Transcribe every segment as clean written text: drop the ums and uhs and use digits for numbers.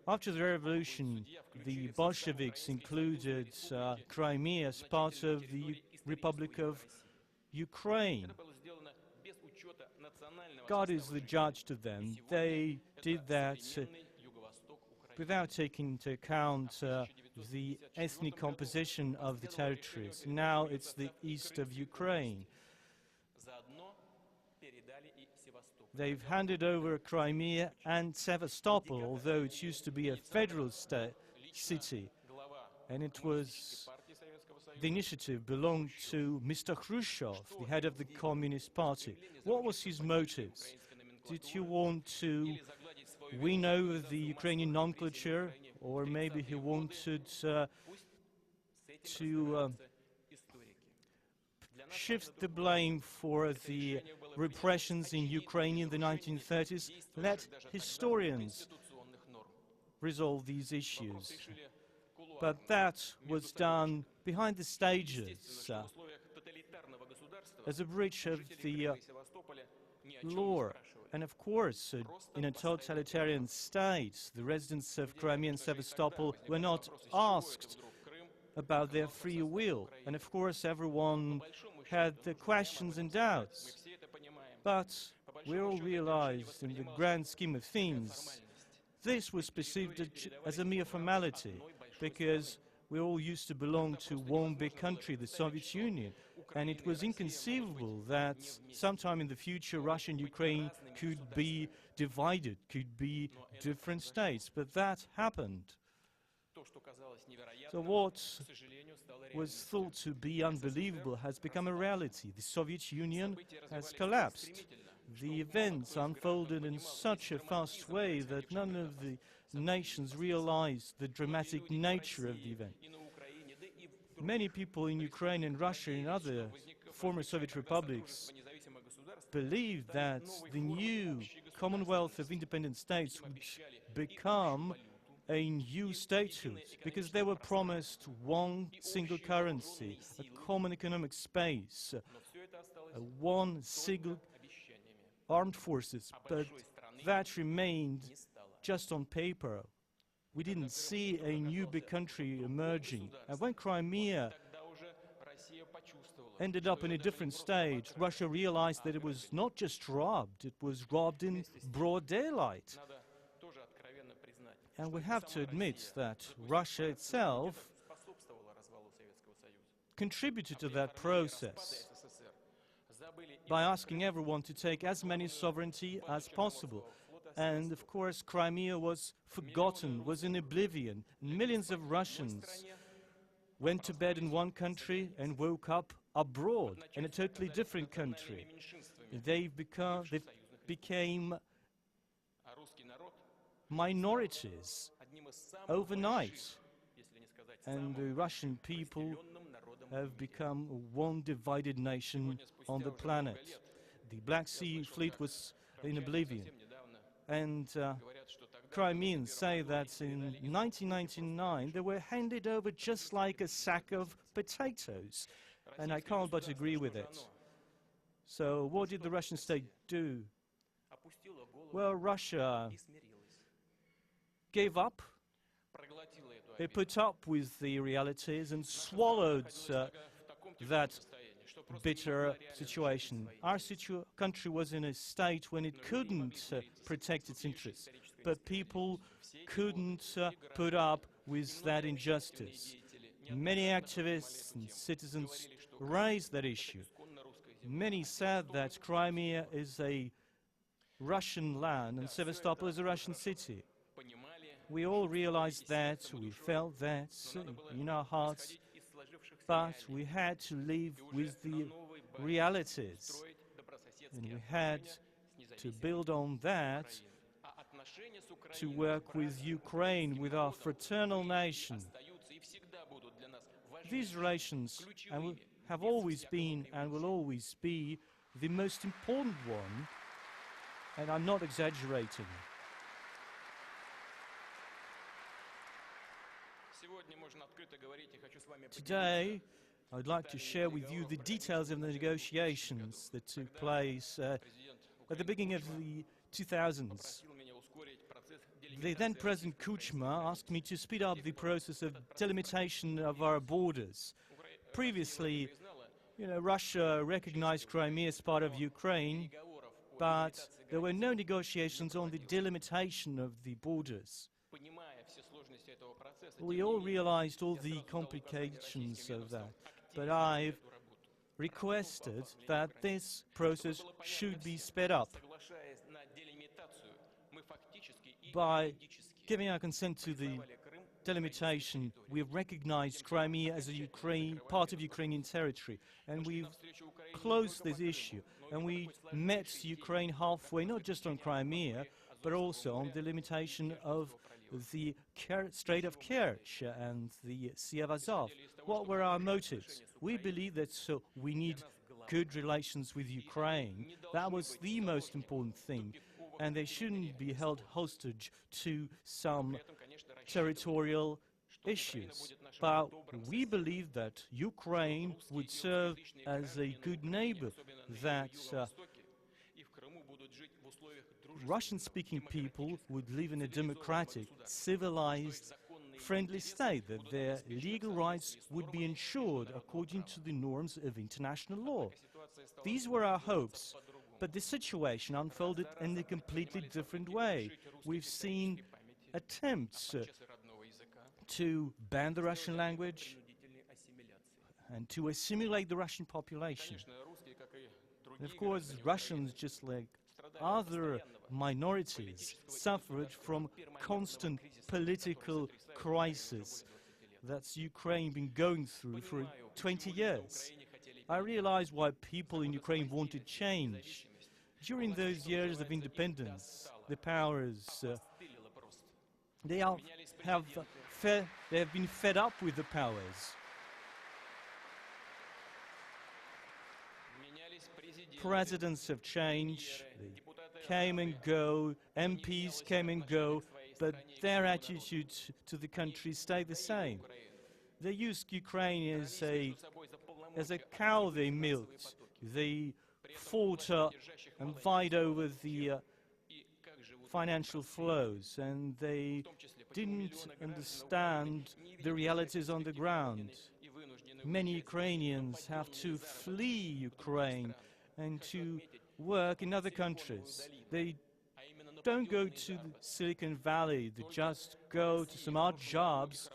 After the revolution, the Bolsheviks included Crimea as part of the Republic of Ukraine. God is the judge to them. They did that without taking into account the ethnic composition of the territories. Now it's the east of Ukraine. They've handed over Crimea and Sevastopol, although it used to be a federal city, and it was the initiative belonged to Mr. Khrushchev, the head of the Communist Party. What was his motives? Did he want to win over the Ukrainian nomenclature, or maybe he wanted to shift the blame for the repressions in Ukraine in the 1930s? Let historians resolve these issues. But that was done behind the stages as a breach of the law. And of course, in a totalitarian state, the residents of Crimea and Sevastopol were not asked about their free will. And of course, everyone had the questions and doubts. But we all realized, in the grand scheme of things, this was perceived as a mere formality, because we all used to belong to one big country, the Soviet Union, and it was inconceivable that sometime in the future Russia and Ukraine could be divided, could be different states, but that happened. So what was thought to be unbelievable has become a reality. The Soviet Union has collapsed. The events unfolded in such a fast way that none of the nations realized the dramatic nature of the event. Many people in Ukraine and Russia and other former Soviet republics believed that the new Commonwealth of Independent States would become a new statehood, because they were promised one single currency, a common economic space, one single armed forces, but that remained just on paper. We didn't see a new big country emerging. And when Crimea ended up in a different state, Russia realized that it was not just robbed, it was robbed in broad daylight. And we have to admit that Russia itself contributed to that process by asking everyone to take as many sovereignty as possible. And of course, Crimea was forgotten, was in oblivion. Millions of Russians went to bed in one country and woke up abroad in a totally different country. They became minorities overnight, and the Russian people have become one divided nation on the planet. The Black Sea Fleet was in oblivion, and Crimeans say that in 1999 they were handed over just like a sack of potatoes, and I can't but agree with it. So what did the Russian state do? Well, Russia gave up. They put up with the realities and swallowed that bitter situation. Our country was in a state when it couldn't protect its interests, but people couldn't put up with that injustice. Many activists and citizens raised that issue. Many said that Crimea is a Russian land and Sevastopol is a Russian city. We all realized that, we felt that in our hearts, but we had to live with the realities, and we had to build on that, to work with Ukraine, with our fraternal nation. These relations have always been and will always be the most important one, and I'm not exaggerating. Today, I would like to share with you the details of the negotiations that took place at the beginning of the 2000s. the then President Kuchma asked me to speed up the process of delimitation of our borders. Previously, Russia recognized Crimea as part of Ukraine, but there were no negotiations on the delimitation of the borders. We all realized all the complications of that, but I've requested that this process should be sped up. By giving our consent to the delimitation, we've recognized Crimea as a part of Ukrainian territory, and we've closed this issue. And we met Ukraine halfway, not just on Crimea, but also on the limitation of the Strait of Kerch and the Sea of Azov. What were our motives? We believe that we need good relations with Ukraine. That was the most important thing. And they shouldn't be held hostage to some territorial issues. But we believe that Ukraine would serve as a good neighbor, that Russian-speaking people would live in a democratic, civilized, friendly state, that their legal rights would be ensured according to the norms of international law. These were our hopes. But the situation unfolded in a completely different way. We've seen attempts to ban the Russian language and to assimilate the Russian population. And of course, Russians, just like other minorities, suffered from constant political crisis that's Ukraine been going through for 20 years. I realize why people in Ukraine wanted change. During those years of independence, the powers, they have been fed up with the powers. Presidents have changed, they came and go, MPs came and go, but their attitude to the country stayed the same. They used Ukraine as a cow they milked. They fought and vied over the financial flows, and they didn't understand the realities on the ground. Many Ukrainians have to flee Ukraine and to work in other countries. They don't go to the Silicon Valley, they just go to some odd jobs.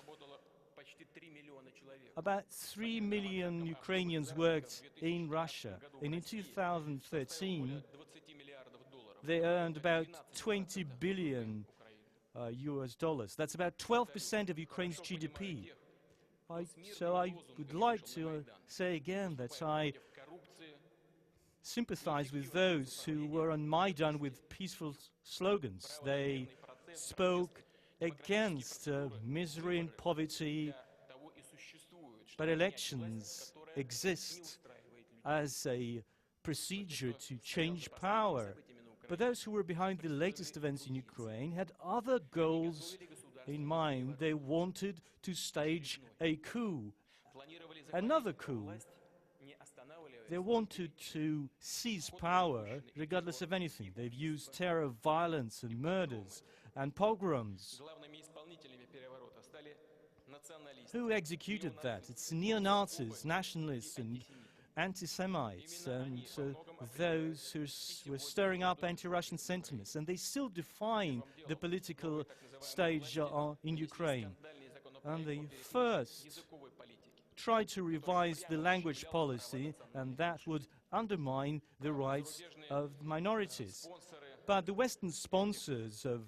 About 3 million Ukrainians worked in Russia, and in 2013 they earned about 20 billion US dollars. That's about 12% of Ukraine's GDP. So I would like to say again that I sympathize with those who were on Maidan with peaceful slogans. They spoke against misery and poverty, but elections exist as a procedure to change power. But those who were behind the latest events in Ukraine had other goals in mind. They wanted to stage a coup, another coup. They wanted to seize power regardless of anything. They've used terror, violence, and murders, and pogroms. Who executed that? It's neo-Nazis, nationalists, and anti-Semites, and those who were stirring up anti-Russian sentiments. And they still define the political stage in Ukraine. And they first tried to revise the language policy, and that would undermine the rights of minorities. But the Western sponsors of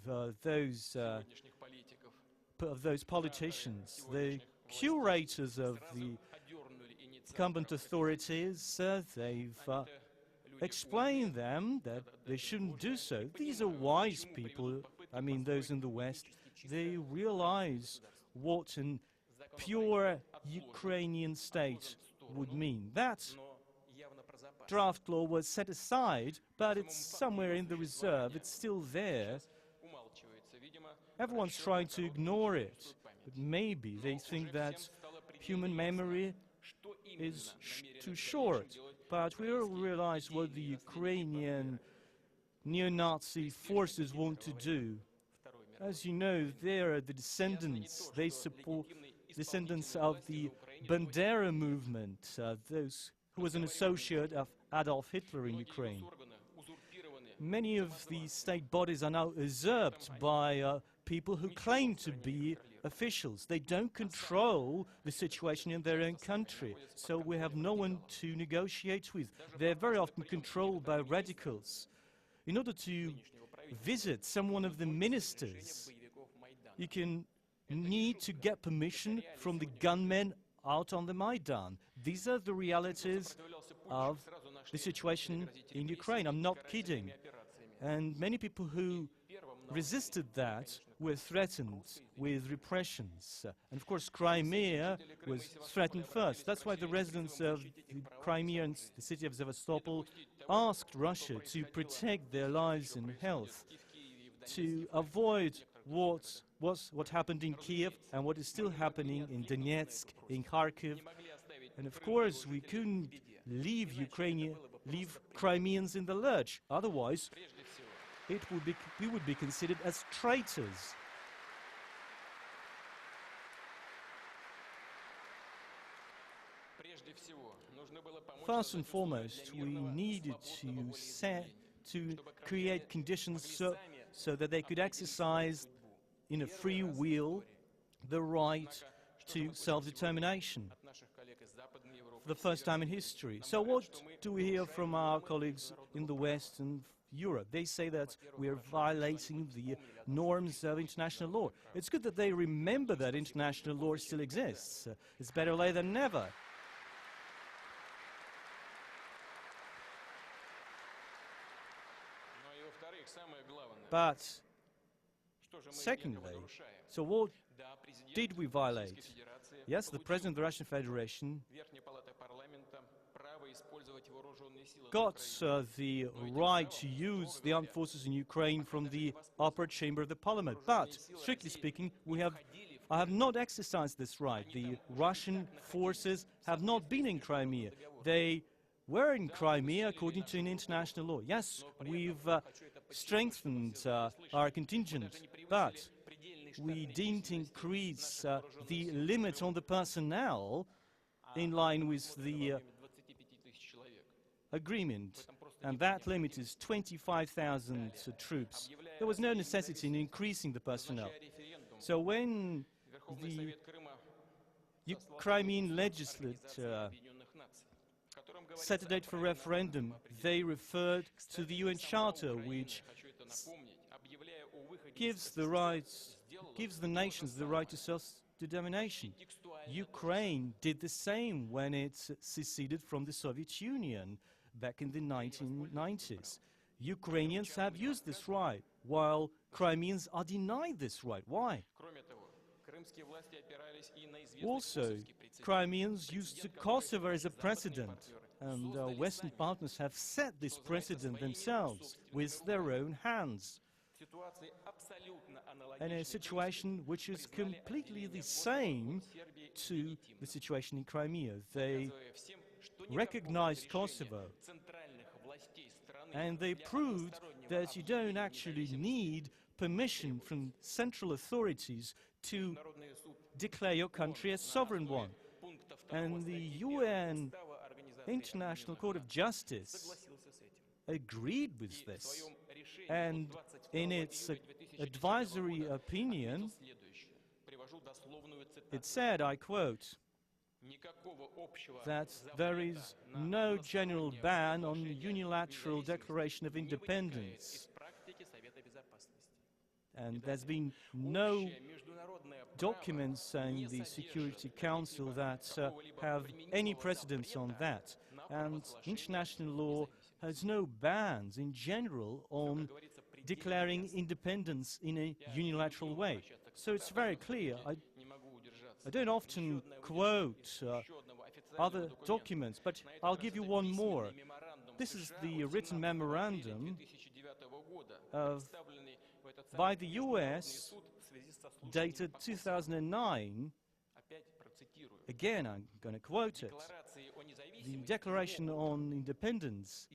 those politicians, the curators of the incumbent authorities, they've explained them that they shouldn't do so. These are wise people, I mean those in the West. They realize what a pure Ukrainian state would mean. That draft law was set aside, but it's somewhere in the reserve. It's still there. Everyone's trying to ignore it, but maybe they think that human memory is too short. But we all realize what the Ukrainian neo-Nazi forces want to do. As you know, they are the descendants, they support descendants of the Bandera movement, those who was an associate of Adolf Hitler in Ukraine. Many of these state bodies are now usurped by people who claim to be officials. They don't control the situation in their own country, so we have no one to negotiate with. They're very often controlled by radicals. In order to visit some one of the ministers, you need to get permission from the gunmen out on the Maidan. These are the realities of the situation in Ukraine. I'm not kidding. And many people who resisted that were threatened with repressions. And of course, Crimea was threatened first. That's why the residents of the Crimea and the city of Sevastopol asked Russia to protect their lives and health, to avoid what happened in Kiev and what is still happening in Donetsk, in Kharkiv. And of course, we couldn't leave Crimeans in the lurch. Otherwise, we would be considered as traitors. First and foremost, we needed to create conditions so that they could exercise in a free will the right to self-determination for the first time in history. So what do we hear from our colleagues in the West and Europe? They say that we are violating the norms of international law. It's good that they remember that international law still exists. It's better late than never. But secondly, so what did we violate? Yes, the President of the Russian Federation got the right to use the armed forces in Ukraine from the upper chamber of the parliament. But, strictly speaking, I have not exercised this right. The Russian forces have not been in Crimea. They were in Crimea according to an international law. Yes, we've strengthened our contingent, but we didn't increase the limit on the personnel in line with the agreement, and that limit is 25,000 troops. There was no necessity in increasing the personnel. So when the Crimean legislature set a date for referendum, they referred to the UN Charter, which gives the nations the right to self-determination. Ukraine did the same when it seceded from the Soviet Union back in the 1990s. Ukrainians have used this right, while Crimeans are denied this right. Why? Also, Crimeans used Kosovo as a precedent, and Western partners have set this precedent themselves with their own hands. And a situation which is completely the same to the situation in Crimea. They recognized Kosovo, and they proved that you don't actually need permission from central authorities to declare your country as sovereign one. And the UN International Court of Justice agreed with this. And in its advisory opinion, it said, I quote, that there is no general ban on unilateral declaration of independence. And there's been no documents in the Security Council that have any precedence on that. And international law has no bans in general on declaring independence in a unilateral way. So it's very clear. I don't often quote other documents, but I'll give you one more. This is the written memorandum by the US dated 2009. Again, I'm going to quote it. The Declaration on Independence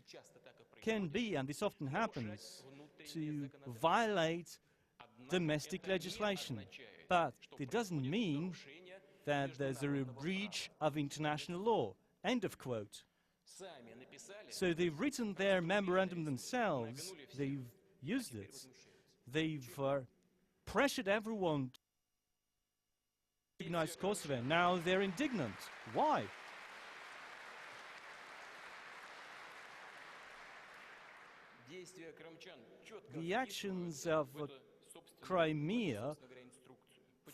can be, and this often happens, to violate domestic legislation. But it doesn't mean that there's a breach of international law. End of quote. So they've written their memorandum themselves, they've used it, they've pressured everyone to recognize Kosovo. Now they're indignant. Why? The actions of Crimea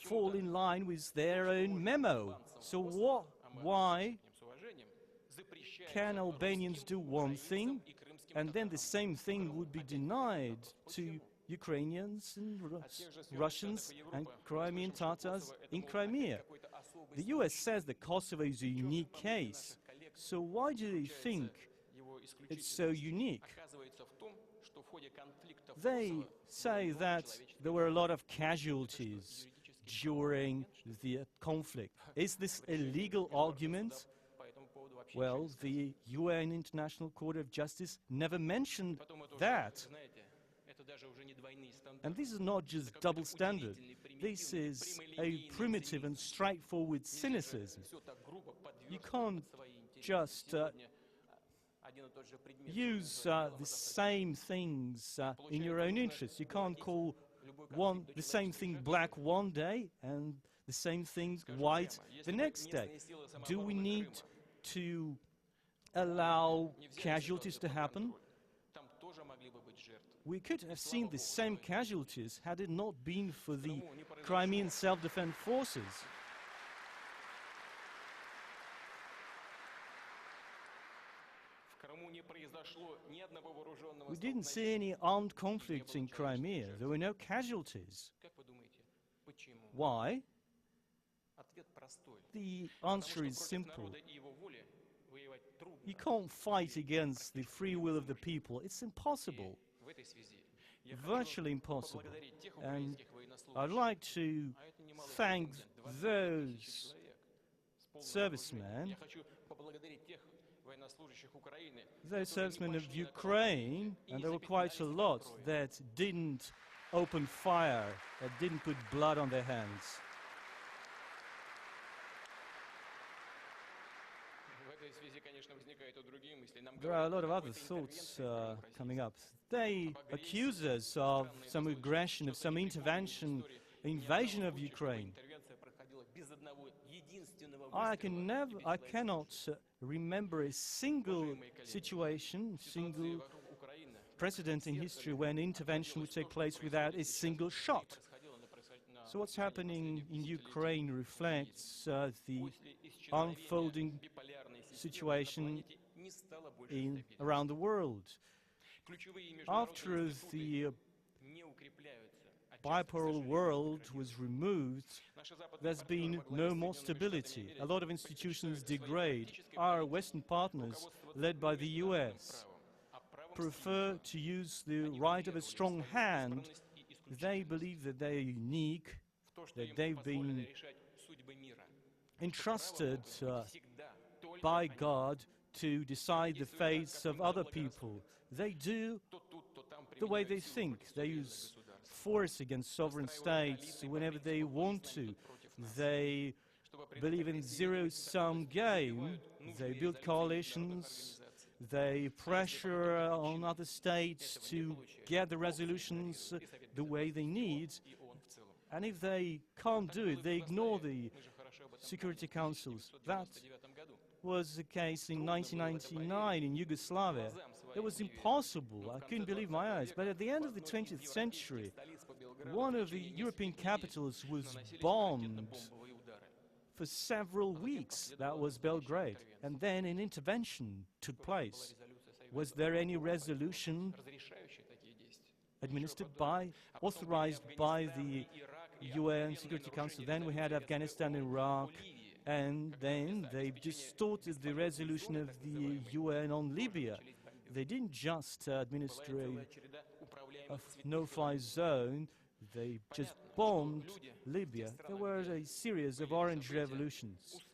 fall in line with their own memo. So why can Albanians do one thing and then the same thing would be denied to Ukrainians and Russians and Crimean Tatars in Crimea? The US says that Kosovo is a unique case. So why do they think it's so unique? They say that there were a lot of casualties during the conflict. Is this a legal argument? Well, the UN International Court of Justice never mentioned that. And this is not just double standard. This is a primitive and straightforward cynicism. You can't just use the same things in your own interest. You can't call the same thing black one day and the same thing white the next day. Do we need to allow casualties to happen? We could have seen the same casualties had it not been for the Crimean self-defense forces. We didn't see any armed conflicts in Crimea. There were no casualties. Why? The answer is simple. You can't fight against the free will of the people. It's impossible. Virtually impossible. And I'd like to thank those servicemen of Ukraine, and there were quite a lot, that didn't open fire, that didn't put blood on their hands. There are a lot of other thoughts coming up. They accuse us of some aggression, of some intervention, invasion of Ukraine. I cannot remember a single situation, single precedent in history when intervention would take place without a single shot. So what's happening in Ukraine reflects the unfolding situation around the world. After the bipolar world was removed, there's been no more stability. A lot of institutions degrade. Our Western partners, led by the US, prefer to use the right of a strong hand. They believe that they're unique, that they've been entrusted by God to decide the fates of other people. They do the way they think. They use force against sovereign states whenever they want to. They believe in zero-sum game. They build coalitions. They pressure on other states to get the resolutions the way they need. And if they can't do it, they ignore the Security Councils. That was the case in 1999 in Yugoslavia. It was impossible. I couldn't believe my eyes. But at the end of the 20th century, one of the European capitals was bombed for several weeks. That was Belgrade. And then an intervention took place. Was there any resolution authorized by the UN Security Council? Then we had Afghanistan, Iraq, and then they distorted the resolution of the UN on Libya. They didn't just administer a no-fly zone, they just bombed Libya. There were a series of orange revolutions.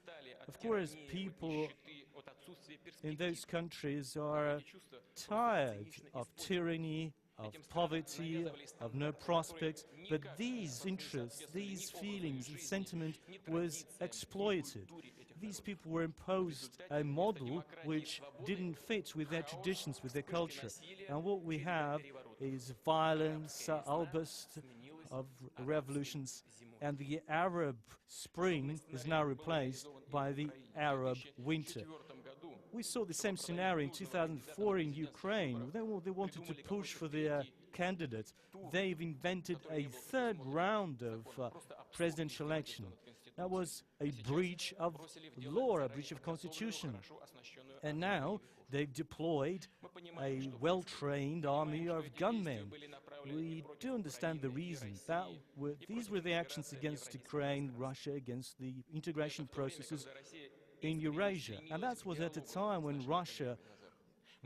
Of course, people in those countries are tired of tyranny, of poverty, of no prospects, but these interests, these feelings, the sentiment was exploited. These people were imposed a model which didn't fit with their traditions, with their culture. And what we have is violence, outbursts of revolutions, and the Arab Spring is now replaced by the Arab Winter. We saw the same scenario in 2004 in Ukraine. They wanted to push for their candidate. They've invented a third round of presidential election. That was a breach of law, a breach of constitution. And now they've deployed a well-trained army of gunmen. We do understand the reason. These were the actions against Ukraine, Russia, against the integration processes in Eurasia. And that was at a time when Russia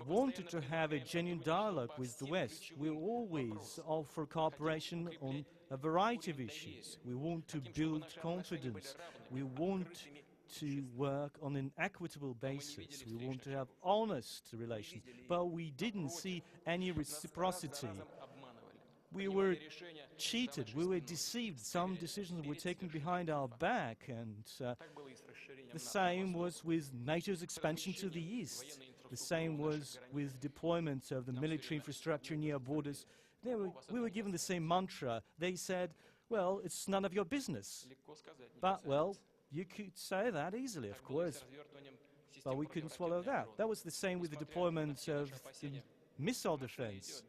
wanted to have a genuine dialogue with the West. We always offer cooperation on a variety of issues. We want to build confidence. We want to work on an equitable basis. We want to have honest relations. But we didn't see any reciprocity. We were cheated, we were deceived. Some decisions were taken behind our back, and the same was with NATO's expansion to the east. The same was with deployment of the military infrastructure near borders. We were given the same mantra. They said, well, it's none of your business. But, well, you could say that easily, of course, but we couldn't swallow that. That was the same with the deployment of the missile defense.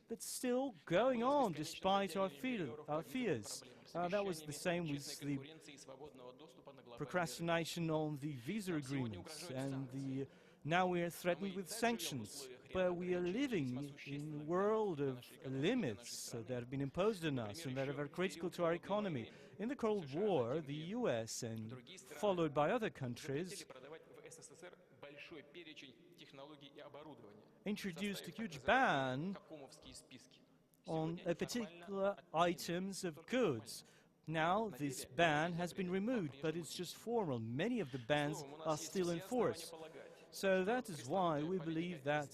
That's still going on despite our fears. That was the same with the procrastination on the visa agreements, and now we are threatened with sanctions. But we are living in a world of limits that have been imposed on us and that are very critical to our economy. In the Cold War, the US, and followed by other countries, introduced a huge ban on particular items of goods. Now this ban has been removed, but it's just formal. Many of the bans are still in force. So that is why we believe that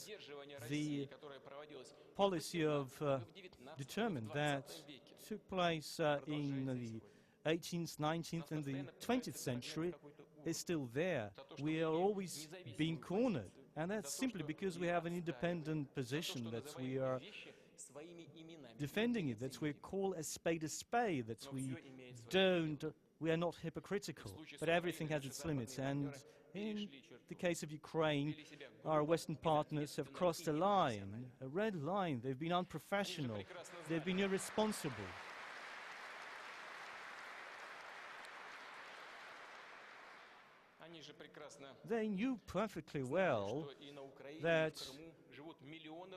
the policy of determined that took place in the 18th, 19th and the 20th century is still there. We are always being cornered. And that's simply because we have an independent position, that we are defending it, that we call a spade, that we are not hypocritical, but everything has its limits. And in the case of Ukraine, our Western partners have crossed a line, a red line. They've been unprofessional, they've been irresponsible. They knew perfectly well that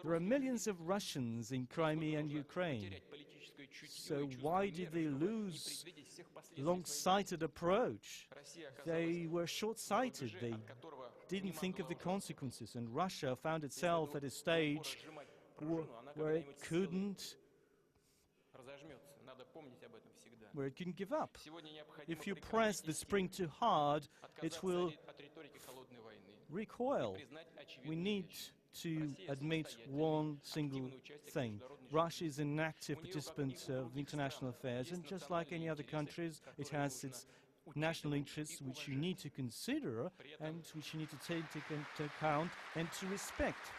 there are millions of Russians in Crimea and Ukraine. So why did they lose long-sighted approach? They were short-sighted. They didn't think of the consequences. And Russia found itself at a stage where it couldn't give up. If you press the spring too hard, it will recoil. We need to admit one single thing. Russia is an active participant of international affairs, and just like any other countries, it has its national interests which you need to consider and which you need to take into account and to respect.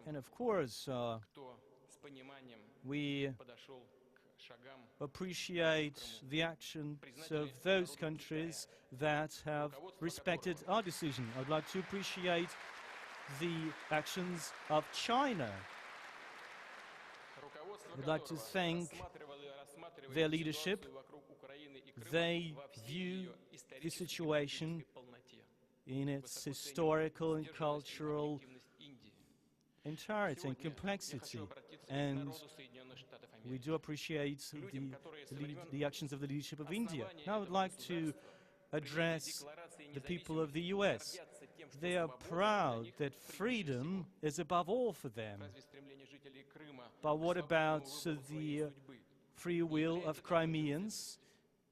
And of course, we appreciate the actions of those countries that have respected our decision. I'd like to appreciate the actions of China. I'd like to thank their leadership. They view the situation in its historical and cultural entirety and complexity, and we do appreciate the actions of the leadership of India. Now I would like to address the people of the US. They are proud that freedom is above all for them. But what about the free will of Crimeans?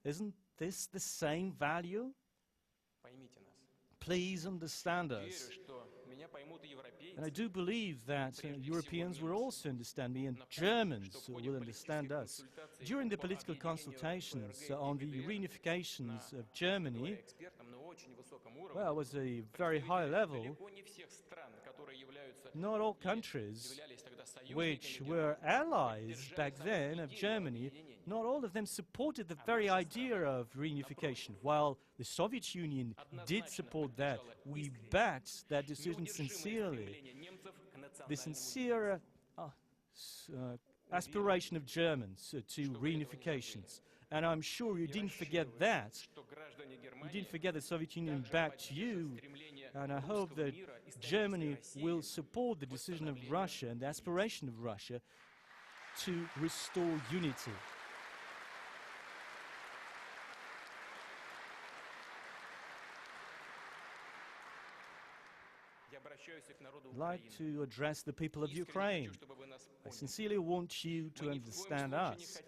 Isn't this the same value? please understand us. And I do believe that Europeans will also understand me, and Germans will understand us. During the political consultations on the reunifications of Germany, well, it was a very high level. Not all countries which were allies back then of Germany, not all of them supported the very idea of reunification. While the Soviet Union did support that, we backed that decision sincerely. The sincere aspiration of Germans to reunifications. And I'm sure you didn't forget that. You didn't forget the Soviet Union backed you. And I hope that Germany will support the decision of Russia and the aspiration of Russia to restore unity. I'd like to address the people of Ukraine. I sincerely want you to understand us.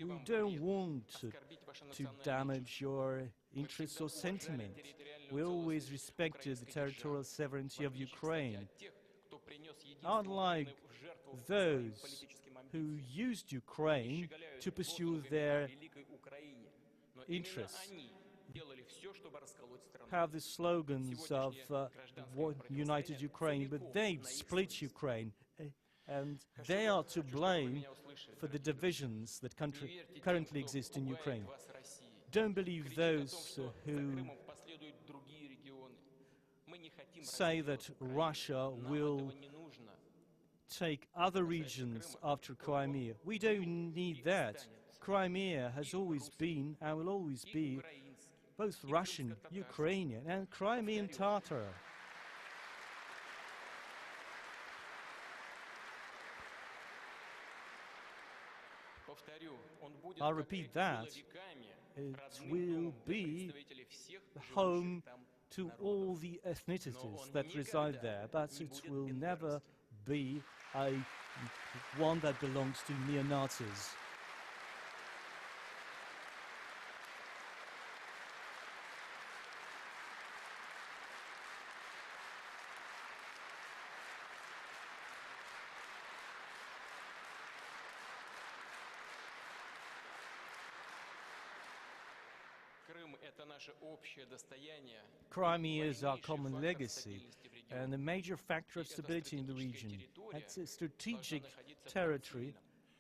We don't want to damage your interests or sentiment. We always respected the territorial sovereignty of Ukraine. Unlike those who used Ukraine to pursue their interests, have the slogans of United Ukraine, but they split Ukraine, and they are to blame for the divisions that currently exist in Ukraine. Don't believe those who say that Russia will take other regions after Crimea. We don't need that. Crimea has always been and will always be both Russian, Ukrainian, and Crimean Tatar. I'll repeat that. It will be home to all the ethnicities that reside there, but it will never be one that belongs to neo-Nazis. Crimea is our common legacy and a major factor of stability in the region. It's a strategic territory,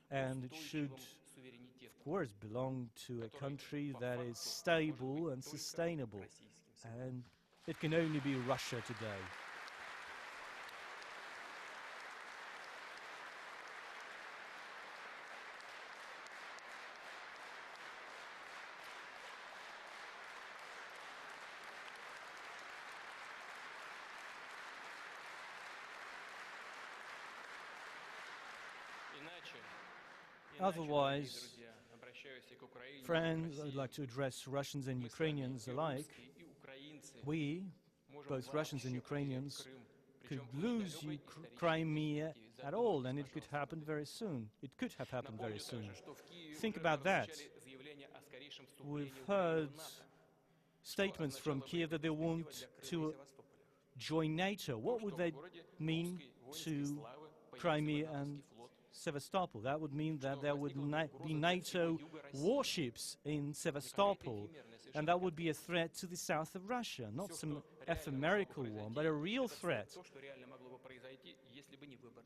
and it should, of course, belong to a country that is stable and sustainable. And it can only be Russia today. Otherwise, friends, I'd like to address Russians and Ukrainians alike. We, both Russians and Ukrainians, could lose Crimea at all, and it could happen very soon. It could have happened very soon. Think about that. We've heard statements from Kiev that they want to join NATO. What would that mean to Crimea and Sevastopol? That would mean that there would be NATO warships in Sevastopol, and that would be a threat to the south of Russia, not some ephemerical one, but a real threat.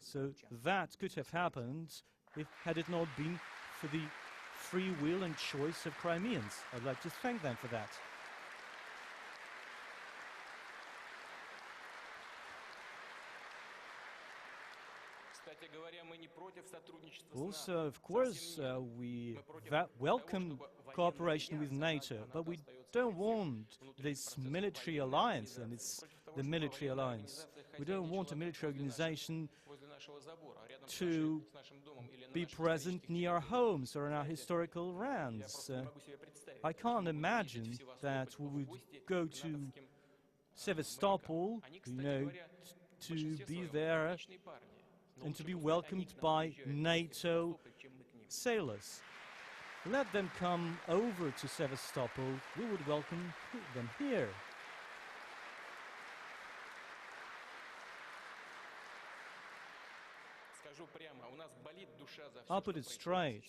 So that could have happened had it not been for the free will and choice of Crimeans. I'd like to thank them for that. Also, of course, we welcome cooperation with NATO, but we don't want this military alliance, and it's the military alliance. We don't want a military organization to be present near our homes or in our historical lands. I can't imagine that we would go to Sevastopol, to be there and to be welcomed by NATO sailors. Let them come over to Sevastopol. We would welcome them here. I'll put it straight.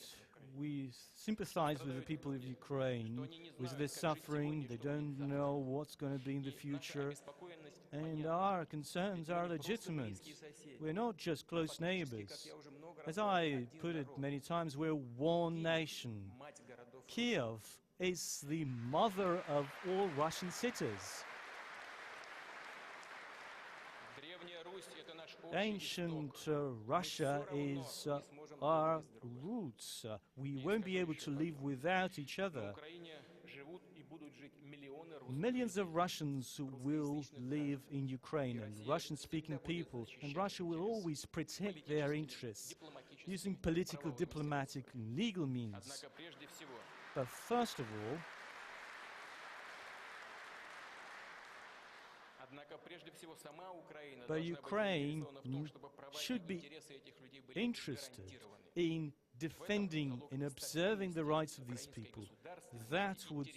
We sympathize with the people of Ukraine, with their suffering. They don't know what's going to be in the future. And our concerns are legitimate. We're not just close neighbors. As I put it many times, we're one nation. Kiev is the mother of all Russian cities. Ancient Russia is our roots. We won't be able to live without each other. Millions of Russians will live in Ukraine, and Russian-speaking people, and Russia will always protect their interests using political, diplomatic, and legal means. But first of all, Ukraine should be interested in defending and observing the rights of these people. That would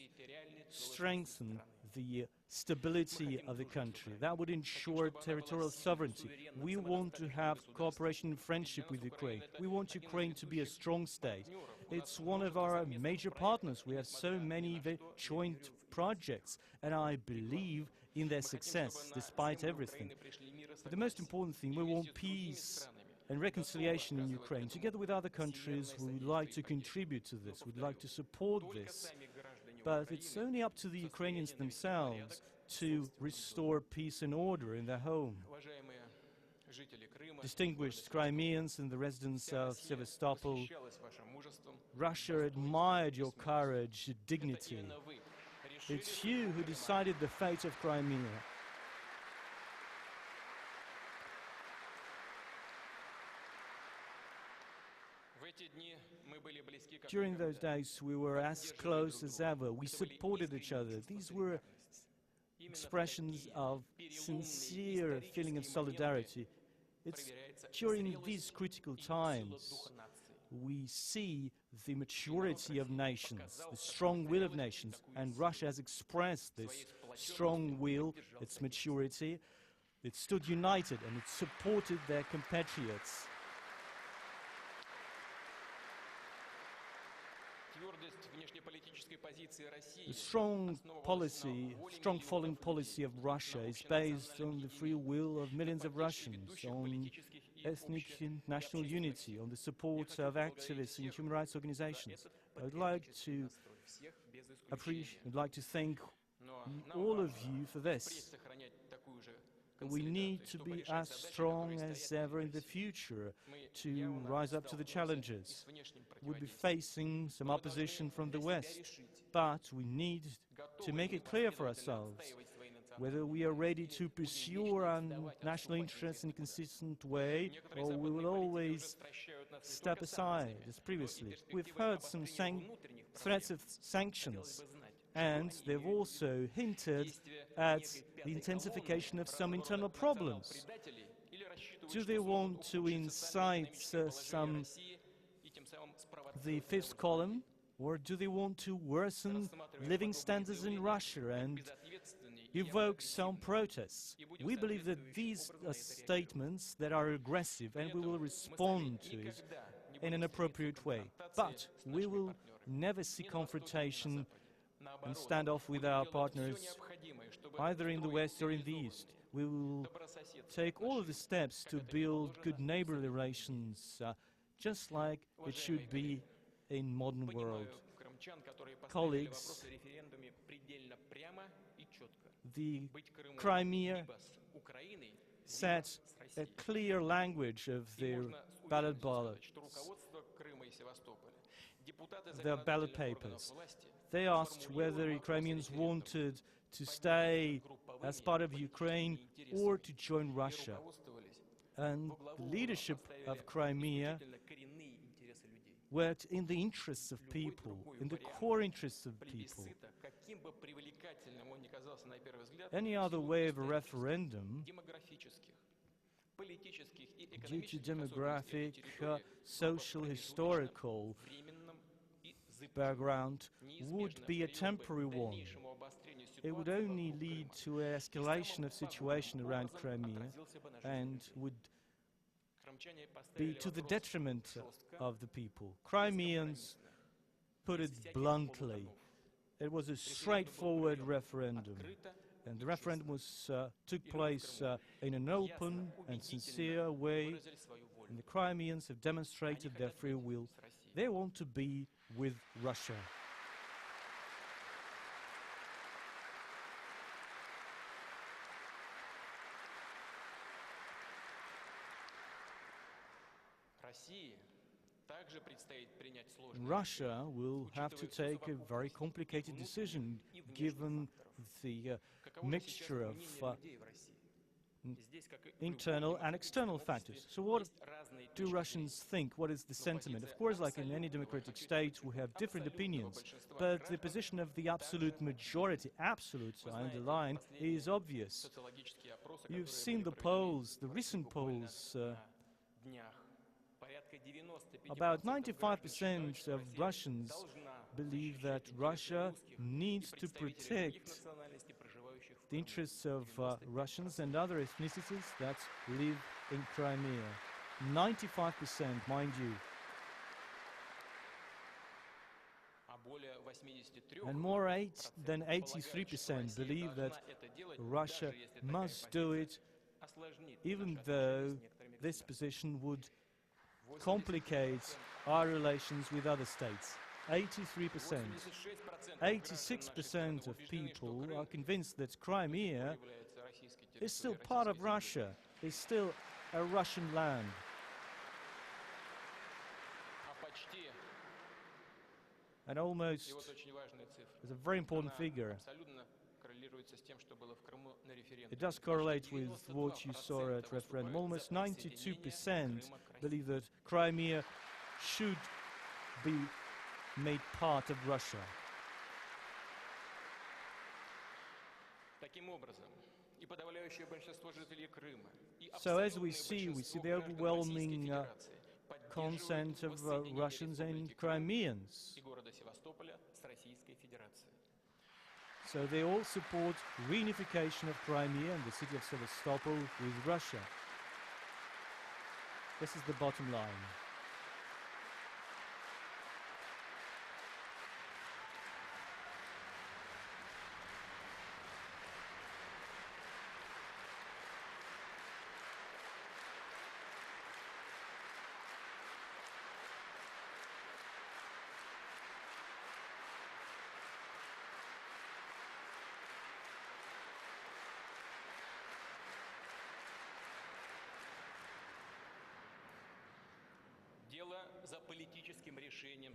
strengthen the stability of the country. That would ensure territorial sovereignty. We want to have cooperation and friendship with Ukraine. We want Ukraine to be a strong state. It's one of our major partners. We have so many joint projects, and I believe in their success, despite everything. But the most important thing, we want peace and reconciliation in Ukraine. Together with other countries, we would like to contribute to this. We'd like to support this. But it's only up to the Ukrainians themselves to restore peace and order in their home. Distinguished Crimeans and the residents of Sevastopol, Russia admired your courage, dignity. It's you who decided the fate of Crimea. During those days, we were as close as ever. We supported each other. These were expressions of sincere feeling of solidarity. It's during these critical times we see the maturity of nations, the strong will of nations, and Russia has expressed this strong will, its maturity. It stood united and it supported their compatriots. The strong foreign policy of Russia is based on the free will of millions of Russians, on ethnic and national unity, on the support of activists and human rights organizations. I'd like to thank all of you for this. We need to be as strong as ever in the future to rise up to the challenges. We'll be facing some opposition from the West, but we need to make it clear for ourselves whether we are ready to pursue our national interests in a consistent way, or we will always step aside, as previously. We've heard some threats of sanctions, and they've also hinted at the intensification of some internal problems. Do they want to incite the fifth column, or do they want to worsen living standards in Russia and evoke some protests? We believe that these are statements that are aggressive, and we will respond to it in an appropriate way. But we will never see confrontation and stand off with our partners, either in the West or in the East. We will take all of the steps to build good neighborly relations, just like it should be in modern world. Colleagues, the Crimea set a clear language of their ballot papers. They asked whether Ukrainians wanted to stay as part of Ukraine or to join Russia. And the leadership of Crimea worked in the interests of people, in the core interests of people. Any other way of a referendum, due to demographic, social, historical background, would be a temporary one. It would only lead to an escalation of situation around Crimea and would be to the detriment of the people. Crimeans put it bluntly. It was a straightforward referendum, and the referendum took place in an open and sincere way, and the Crimeans have demonstrated their free will. They want to be with Russia. Russia will have to take a very complicated decision, given the mixture of internal and external factors. So what do Russians think? What is the sentiment? Of course, like in any democratic state, we have different opinions, but the position of the absolute majority, absolute, I underline, is obvious. You've seen the polls, the recent polls. About 95% of Russians believe that Russia needs to protect the interests of Russians and other ethnicities that live in Crimea. 95%, mind you. And more than 83% believe that Russia must do it, even though this position would complicate our relations with other states. 83%. 86% of people are convinced that Crimea is still part of Russia, is still a Russian land. And almost, it's a very important figure. It does correlate with what you saw at referendum. Almost 92% believe that Crimea should be made part of Russia. So as we see the overwhelming consent of Russians and Crimeans. So they all support reunification of Crimea and the city of Sevastopol with Russia. This is the bottom line.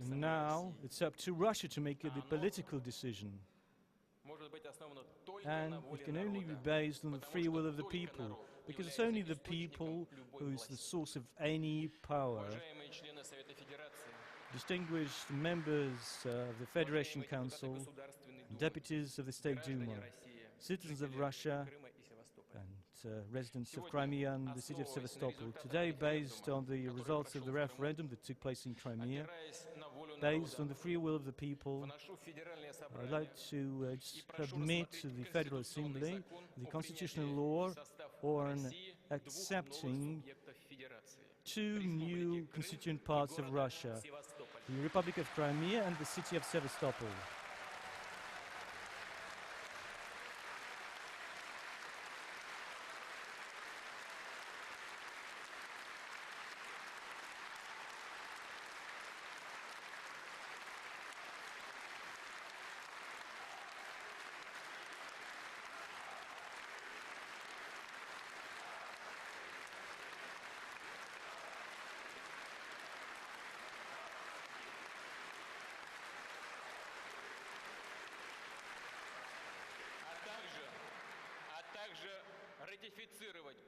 Now it's up to Russia to make the political decision. And it can only be based on the free will of the people, because it's only the people who is the source of any power. Distinguished members of the Federation Council, deputies of the State Duma, citizens of Russia, and residents of Crimea and the city of Sevastopol. Today, based on the results of the referendum that took place in Crimea, based on the free will of the people, I'd like to submit to the Federal Assembly the constitutional law on accepting two new constituent parts of Russia, the Republic of Crimea and the city of Sevastopol.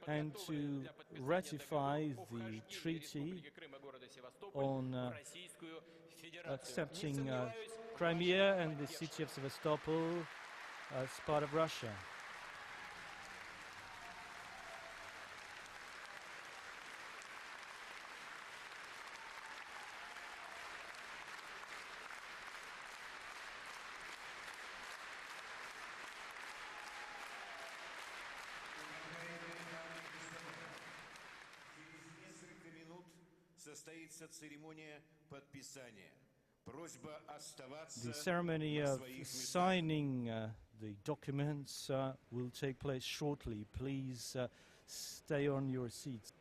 And to ratify the treaty on accepting Crimea and the city of Sevastopol as part of Russia. The ceremony of signing the documents will take place shortly. Please stay on your seats.